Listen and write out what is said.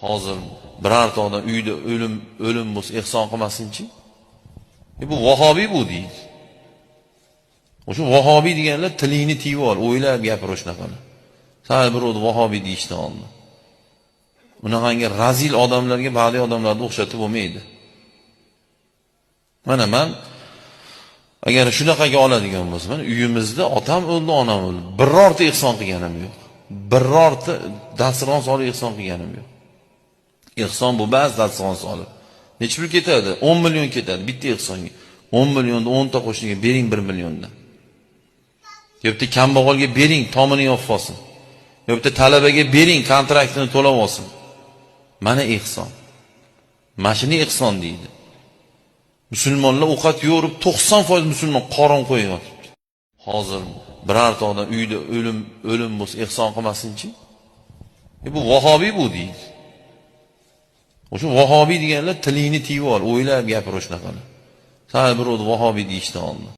Hozir birorta odam uyda o'lim bo'lsa ehson qilmasinchi. Bu vahobiy bu deydi. O'sha vahobiy deganlar tilingni tiyib ol, o'ylab gapir shunaqani. Sal birovni vahobiy deyishni oldi. Bunaqangi razil odamlarga ba'zi odamlarni o'xshatib bo'lmaydi. Mana men agar shunaqaga oladigan bo'lsa, men uyimizda otam o'ldi, onam o'ldi. Birorta ehson qilganim yo'q. Birorta dasturxon solib ehson qilganim yo'q. Ehson bu ba'zi dasturxon solib. Necha pul ketadi? 10 million ketadi bitta ehsonga. 10 millionni 10 ta qo'shniga bering 1 milliondan. Yo'qda kambag'alga bering, tomini yopib olsin. Yo'qda talabaga bering, kontraktini to'lab olsin. Mana ehson. Mashina ehson deydi. Musulmonlar ovqat yo'rib 90% musulmon qorin qo'yib yotibdi. Hozir birorta odam uyda o'lim bo'lsa ehson qilmasinchi. Bu vahobiy bu deydi. O'sha vahobiy deganlar tilingni tiyib ol, o'ylab gapir shunaqani. Sal birovni vahobiy deyishni oldi.